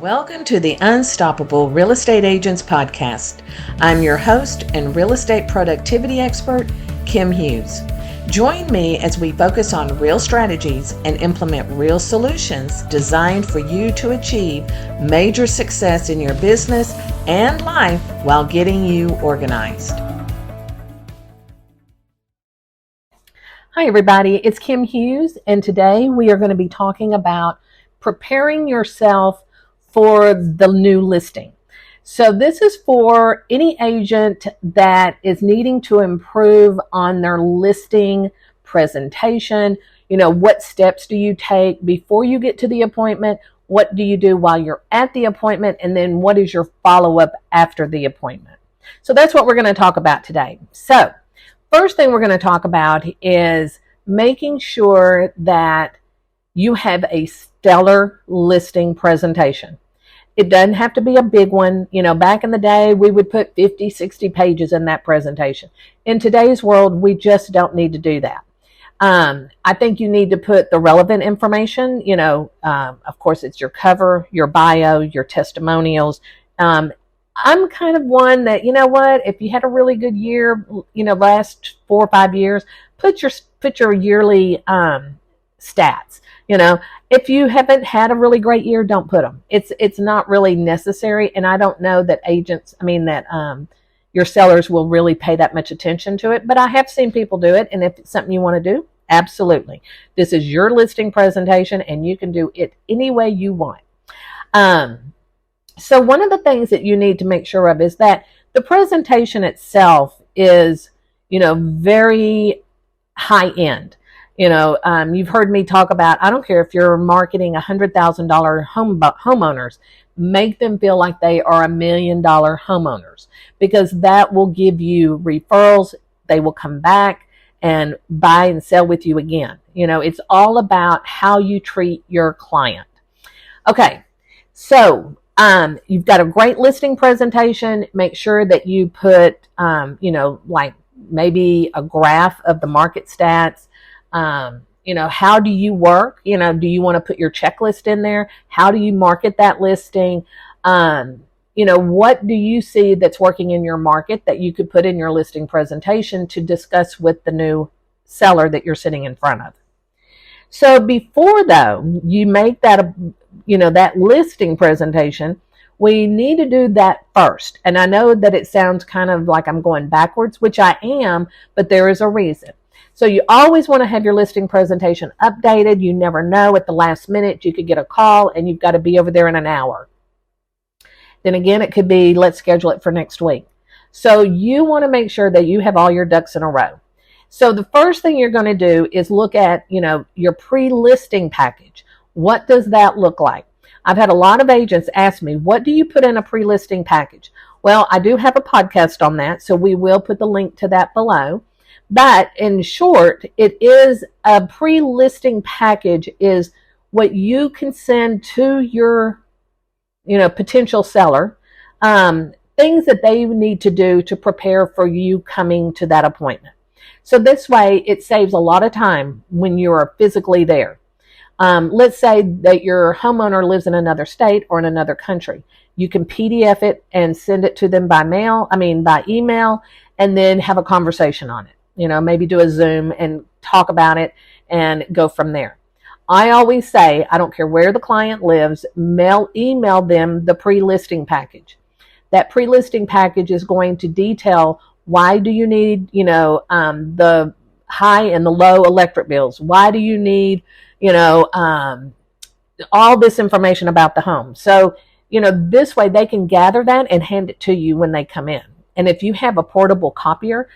Welcome to the Unstoppable Real Estate Agents Podcast. I'm your host and real estate productivity expert, Kim Hughes. Join me as we focus on real strategies and implement real solutions designed for you to achieve major success in your business and life while getting you organized. Hi, everybody. It's Kim Hughes, and today we are going to be talking about preparing yourself for the new listing. So this is for any agent that is needing to improve on their listing presentation. You know, what steps do you take before you get to the appointment? What do you do while you're at the appointment? And then what is your follow-up after the appointment? So that's what we're going to talk about today. So first thing we're going to talk about is making sure that you have a stellar listing presentation. It doesn't have to be a big one. You know, back in the day, we would put 50, 60 pages in that presentation. In today's world, we just don't need to do that. I think you need to put the relevant information, of course, it's your cover, your bio, your testimonials. I'm kind of one that, you know what, if you had a really good year, last 4 or 5 years, put your yearly stats. If you haven't had a really great year, don't put them. It's not really necessary, and I don't know that your sellers will really pay that much attention to it, but I have seen people do it, and if it's something you want to do, absolutely. This is your listing presentation, and you can do it any way you want. So one of the things that you need to make sure of is that the presentation itself is, very high end. You've heard me talk about, I don't care if you're marketing $100,000 homeowners, make them feel like they are $1 million homeowners, because that will give you referrals. They will come back and buy and sell with you again. It's all about how you treat your client. Okay. So, you've got a great listing presentation. Make sure that you put, like maybe a graph of the market stats. How do you work? Do you want to put your checklist in there? How do you market that listing? What do you see that's working in your market that you could put in your listing presentation to discuss with the new seller that you're sitting in front of? So before, though, you make that, that listing presentation, we need to do that first. And I know that it sounds kind of like I'm going backwards, which I am, but there is a reason. So you always want to have your listing presentation updated. You never know, at the last minute you could get a call and you've got to be over there in an hour. Then again, it could be, let's schedule it for next week. So you want to make sure that you have all your ducks in a row. So the first thing you're going to do is look at, your pre-listing package. What does that look like? I've had a lot of agents ask me, what do you put in a pre-listing package? Well, I do have a podcast on that, so we will put the link to that below. But in short, it is a pre-listing package is what you can send to your, potential seller, things that they need to do to prepare for you coming to that appointment. So this way, it saves a lot of time when you're physically there. Let's say that your homeowner lives in another state or in another country. You can PDF it and send it to them by email, and then have a conversation on it. Maybe do a Zoom and talk about it and go from there. I always say, I don't care where the client lives, email them the pre-listing package. That pre-listing package is going to detail, why do you need, the high and the low electric bills? Why do you need, all this information about the home? So, this way they can gather that and hand it to you when they come in. And if you have a portable copier,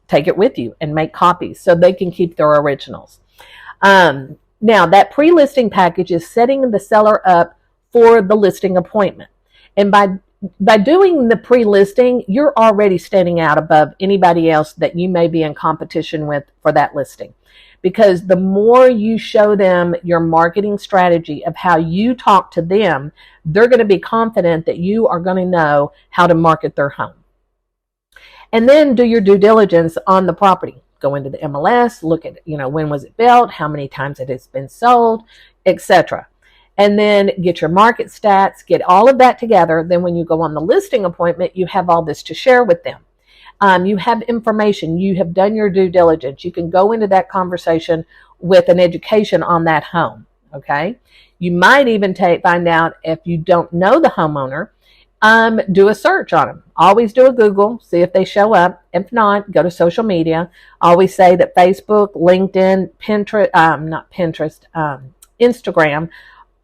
take it with you and make copies so they can keep their originals. Now, that pre-listing package is setting the seller up for the listing appointment. And by doing the pre-listing, you're already standing out above anybody else that you may be in competition with for that listing. Because the more you show them your marketing strategy of how you talk to them, they're going to be confident that you are going to know how to market their home. And then do your due diligence on the property. Go into the MLS, look at, when was it built, how many times it has been sold, etc. and then get your market stats, get all of that together. Then when you go on the listing appointment, you have all this to share with them. You have information, you have done your due diligence. You can go into that conversation with an education on that home. Okay. You might even find out if you don't know the homeowner, do a search on them. Always do a Google, see if they show up. If not, go to social media. I always say that Facebook, LinkedIn, Pinterest, not Pinterest, Instagram,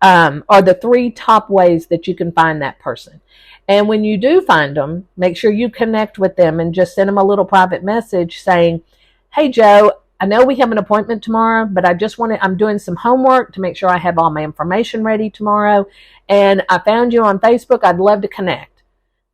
are the 3 top ways that you can find that person. And when you do find them, make sure you connect with them and just send them a little private message saying, hey, Joe, I know we have an appointment tomorrow, but I'm doing some homework to make sure I have all my information ready tomorrow. And I found you on Facebook. I'd love to connect.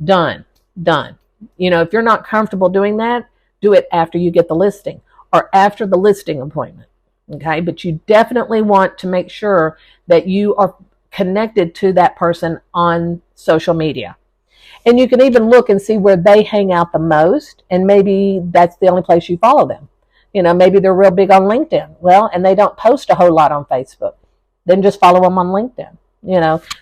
Done. If you're not comfortable doing that, do it after you get the listing or after the listing appointment. Okay. But you definitely want to make sure that you are connected to that person on social media. And you can even look and see where they hang out the most. And maybe that's the only place you follow them. Maybe they're real big on LinkedIn. Well, and they don't post a whole lot on Facebook. Then just follow them on LinkedIn.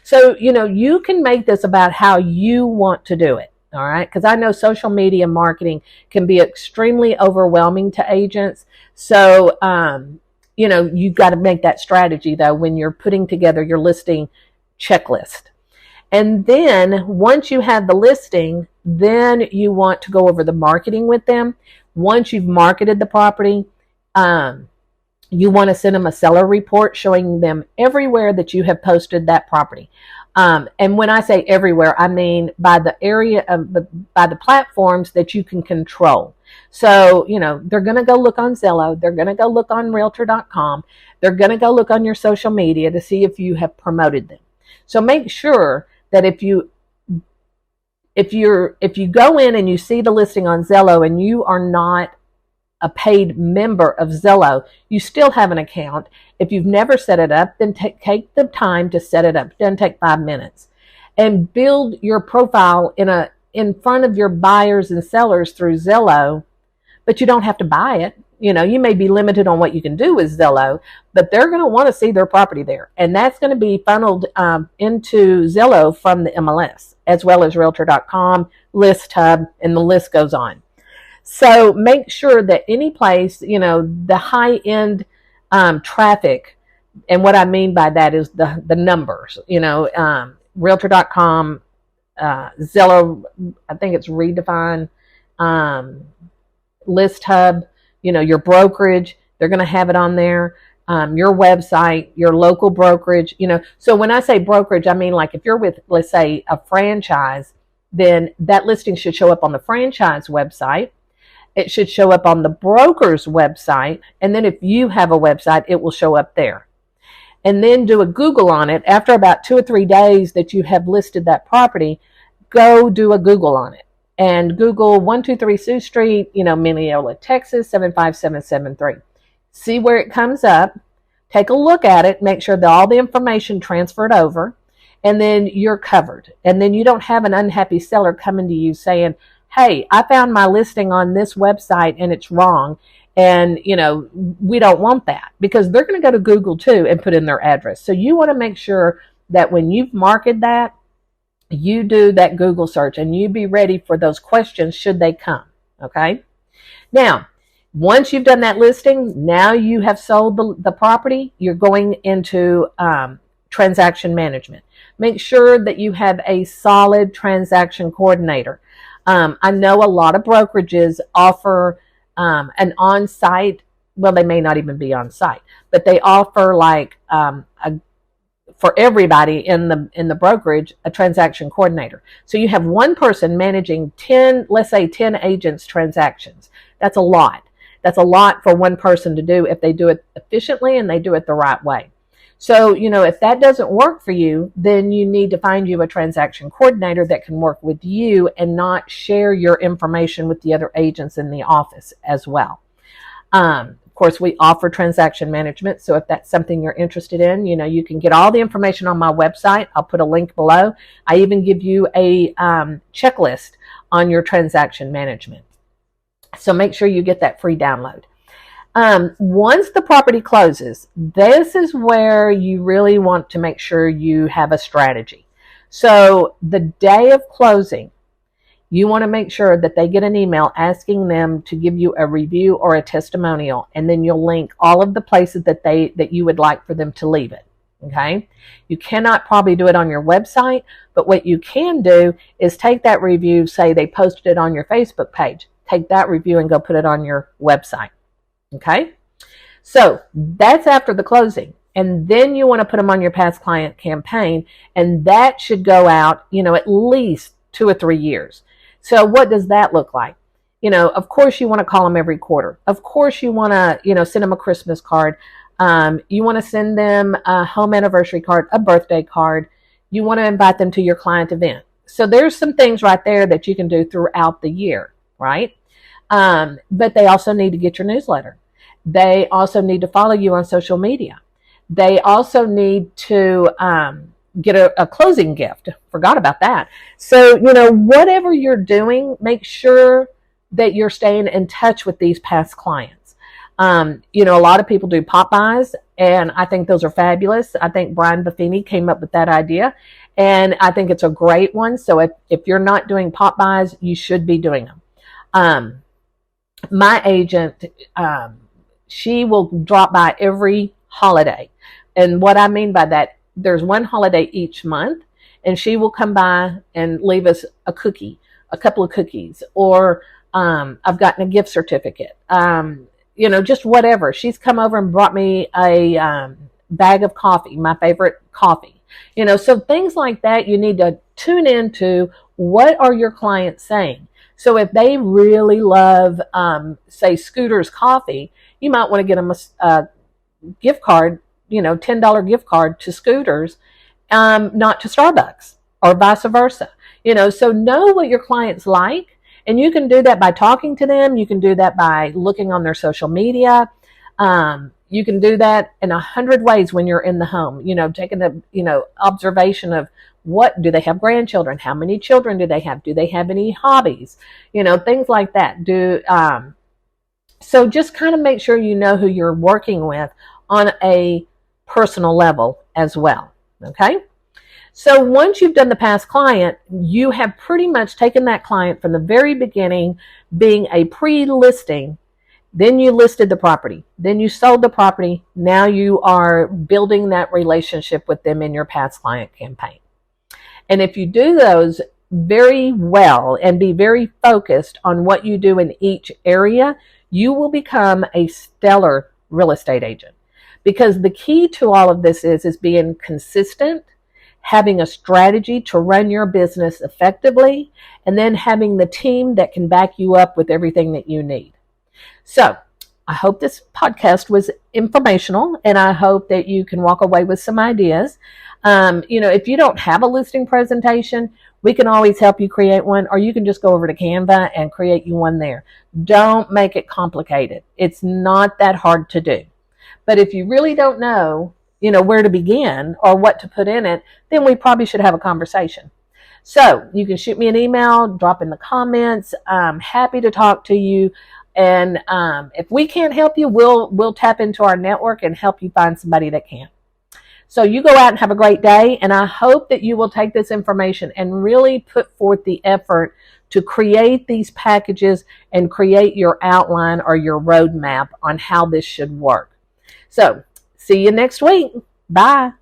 So, you can make this about how you want to do it. All right. Because I know social media marketing can be extremely overwhelming to agents. So, you've got to make that strategy though when you're putting together your listing checklist. And then once you have the listing, then you want to go over the marketing with them. Once you've marketed the property, you want to send them a seller report showing them everywhere that you have posted that property. And when I say everywhere, I mean by the platforms that you can control. So, they're going to go look on Zillow. They're going to go look on realtor.com. They're going to go look on your social media to see if you have promoted them. So make sure that if you go in and you see the listing on Zillow and you are not a paid member of Zillow, you still have an account. If you've never set it up, then take the time to set it up. It doesn't take 5 minutes. And build your profile in front of your buyers and sellers through Zillow, but you don't have to buy it. You may be limited on what you can do with Zillow, but they're going to want to see their property there. And that's going to be funneled into Zillow from the MLS, as well as realtor.com, List Hub, and the list goes on. So make sure that any place, the high-end traffic, and what I mean by that is the numbers, realtor.com, Zillow, I think it's Redefine, List Hub, your brokerage, they're going to have it on there. Your website, your local brokerage, So when I say brokerage, I mean like if you're with, let's say, a franchise, then that listing should show up on the franchise website. It should show up on the broker's website. And then if you have a website, it will show up there. And then do a Google on it. After about 2 or 3 days that you have listed that property, go do a Google on it. And Google 123 Sioux Street, Mineola, Texas, 75773. See where it comes up. Take a look at it. Make sure that all the information transferred over. And then you're covered. And then you don't have an unhappy seller coming to you saying, hey, I found my listing on this website and it's wrong. And, we don't want that because they're going to go to Google too and put in their address. So you want to make sure that when you've marketed that, you do that Google search and you be ready for those questions should they come. Okay. Now, once you've done that listing, now you have sold the property, you're going into transaction management. Make sure that you have a solid transaction coordinator. I know a lot of brokerages offer an on-site, well, they may not even be on-site, but they offer like for everybody in the brokerage, a transaction coordinator. So you have one person managing 10, let's say 10 agents' transactions. That's a lot. That's a lot for one person to do if they do it efficiently and they do it the right way. So, if that doesn't work for you, then you need to find you a transaction coordinator that can work with you and not share your information with the other agents in the office as well. Of course, we offer transaction management. So if that's something you're interested in, you can get all the information on my website. I'll put a link below. I even give you a checklist on your transaction management. So make sure you get that free download. Once the property closes, this is where you really want to make sure you have a strategy. So the day of closing, you want to make sure that they get an email asking them to give you a review or a testimonial, and then you'll link all of the places that you would like for them to leave it. Okay? You cannot probably do it on your website, but what you can do is take that review, say they posted it on your Facebook page, take that review and go put it on your website. Okay? So that's after the closing. And then you want to put them on your past client campaign, and that should go out, at least 2 or 3 years. So what does that look like? Of course you want to call them every quarter. Of course you want to, send them a Christmas card. You want to send them a home anniversary card, a birthday card. You want to invite them to your client event. So there's some things right there that you can do throughout the year, right? But they also need to get your newsletter. They also need to follow you on social media. They also need to get a closing gift. Forgot about that. So, whatever you're doing, make sure that you're staying in touch with these past clients. A lot of people do pop buys, and I think those are fabulous. I think Brian Buffini came up with that idea, and I think it's a great one. So if you're not doing pop buys, you should be doing them. My agent, she will drop by every holiday. And what I mean by that, there's one holiday each month, and she will come by and leave us a cookie, a couple of cookies, or I've gotten a gift certificate, just whatever. She's come over and brought me a bag of coffee, my favorite coffee. So things like that, you need to tune into what are your clients saying. So if they really love, say, Scooter's coffee, you might want to get them a gift card, $10 gift card to Scooters, not to Starbucks, or vice versa. So know what your clients like, and you can do that by talking to them. You can do that by looking on their social media. You can do that in 100 ways when you're in the home, taking a, observation of what do they have grandchildren? How many children do they have? Do they have any hobbies? Things like that. So just kind of make sure you know who you're working with on a personal level as well. Okay? So once you've done the past client, you have pretty much taken that client from the very beginning, being a pre-listing. Then you listed the property. Then you sold the property. Now you are building that relationship with them in your past client campaign. And if you do those very well and be very focused on what you do in each area, you will become a stellar real estate agent. Because the key to all of this is being consistent, having a strategy to run your business effectively, and then having the team that can back you up with everything that you need. So I hope this podcast was informational, and I hope that you can walk away with some ideas. If you don't have a listing presentation, we can always help you create one, or you can just go over to Canva and create you one there. Don't make it complicated. It's not that hard to do. But if you really don't know, where to begin or what to put in it, then we probably should have a conversation. So you can shoot me an email, drop in the comments. I'm happy to talk to you. And if we can't help you, we'll tap into our network and help you find somebody that can. So you go out and have a great day, and I hope that you will take this information and really put forth the effort to create these packages and create your outline or your roadmap on how this should work. So see you next week. Bye.